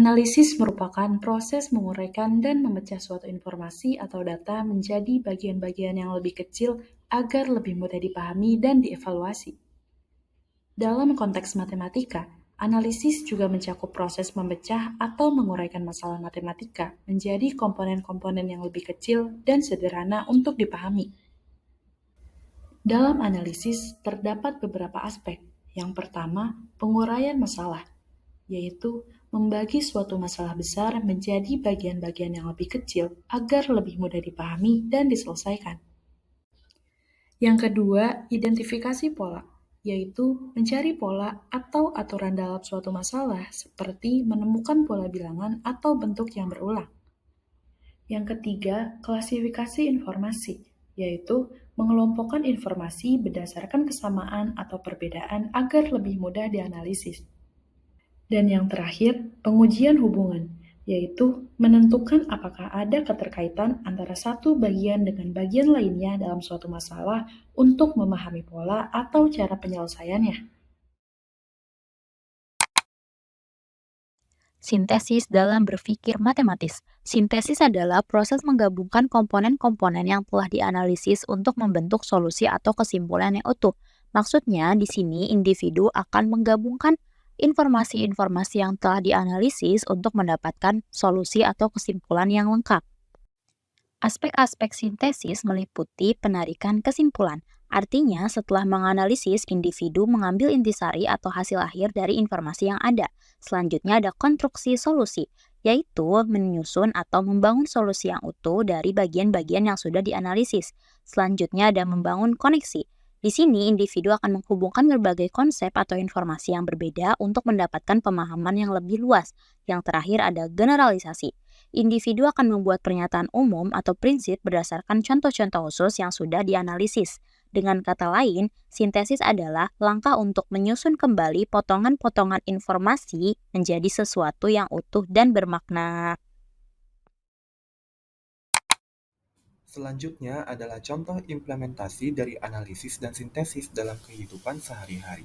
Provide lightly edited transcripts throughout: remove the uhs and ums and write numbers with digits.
Analisis merupakan proses menguraikan dan memecah suatu informasi atau data menjadi bagian-bagian yang lebih kecil agar lebih mudah dipahami dan dievaluasi. Dalam konteks matematika, analisis juga mencakup proses memecah atau menguraikan masalah matematika menjadi komponen-komponen yang lebih kecil dan sederhana untuk dipahami. Dalam analisis terdapat beberapa aspek. Yang pertama, penguraian masalah, yaitu membagi suatu masalah besar menjadi bagian-bagian yang lebih kecil agar lebih mudah dipahami dan diselesaikan. Yang kedua, identifikasi pola, yaitu mencari pola atau aturan dalam suatu masalah seperti menemukan pola bilangan atau bentuk yang berulang. Yang ketiga, klasifikasi informasi, yaitu mengelompokkan informasi berdasarkan kesamaan atau perbedaan agar lebih mudah dianalisis. Dan yang terakhir, pengujian hubungan, yaitu menentukan apakah ada keterkaitan antara satu bagian dengan bagian lainnya dalam suatu masalah untuk memahami pola atau cara penyelesaiannya. Sintesis dalam berpikir matematis. Sintesis adalah proses menggabungkan komponen-komponen yang telah dianalisis untuk membentuk solusi atau kesimpulan yang utuh. Maksudnya, di sini individu akan menggabungkan informasi-informasi yang telah dianalisis untuk mendapatkan solusi atau kesimpulan yang lengkap. Aspek-aspek sintesis meliputi penarikan kesimpulan. Artinya, setelah menganalisis, individu mengambil intisari atau hasil akhir dari informasi yang ada. Selanjutnya ada konstruksi solusi, yaitu menyusun atau membangun solusi yang utuh dari bagian-bagian yang sudah dianalisis. Selanjutnya ada membangun koneksi. Di sini, individu akan menghubungkan berbagai konsep atau informasi yang berbeda untuk mendapatkan pemahaman yang lebih luas. Yang terakhir ada generalisasi. Individu akan membuat pernyataan umum atau prinsip berdasarkan contoh-contoh khusus yang sudah dianalisis. Dengan kata lain, sintesis adalah langkah untuk menyusun kembali potongan-potongan informasi menjadi sesuatu yang utuh dan bermakna. Selanjutnya adalah contoh implementasi dari analisis dan sintesis dalam kehidupan sehari-hari.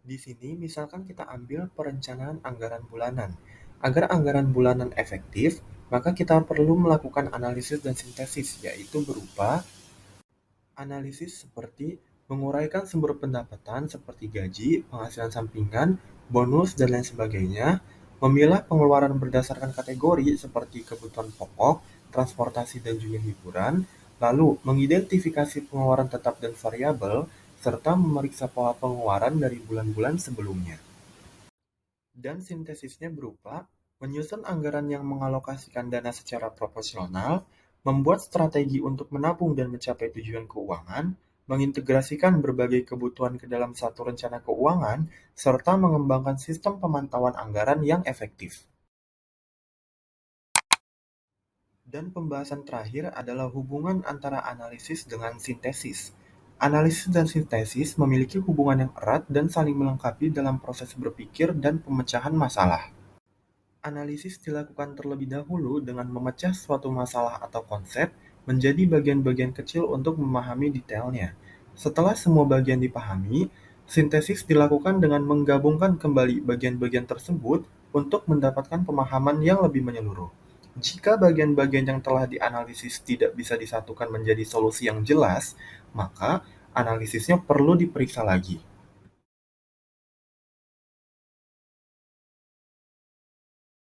Di sini misalkan kita ambil perencanaan anggaran bulanan. Agar anggaran bulanan efektif, maka kita perlu melakukan analisis dan sintesis, yaitu berupa analisis seperti menguraikan sumber pendapatan seperti gaji, penghasilan sampingan, bonus, dan lain sebagainya, memilah pengeluaran berdasarkan kategori seperti kebutuhan pokok, transportasi, dan juga hiburan, lalu mengidentifikasi pengeluaran tetap dan variabel, serta memeriksa pola pengeluaran dari bulan-bulan sebelumnya. Dan sintesisnya berupa menyusun anggaran yang mengalokasikan dana secara proporsional, membuat strategi untuk menabung dan mencapai tujuan keuangan, mengintegrasikan berbagai kebutuhan ke dalam satu rencana keuangan, serta mengembangkan sistem pemantauan anggaran yang efektif. Dan pembahasan terakhir adalah hubungan antara analisis dengan sintesis. Analisis dan sintesis memiliki hubungan yang erat dan saling melengkapi dalam proses berpikir dan pemecahan masalah. Analisis dilakukan terlebih dahulu dengan memecah suatu masalah atau konsep menjadi bagian-bagian kecil untuk memahami detailnya. Setelah semua bagian dipahami, sintesis dilakukan dengan menggabungkan kembali bagian-bagian tersebut untuk mendapatkan pemahaman yang lebih menyeluruh. Jika bagian-bagian yang telah dianalisis tidak bisa disatukan menjadi solusi yang jelas, maka analisisnya perlu diperiksa lagi.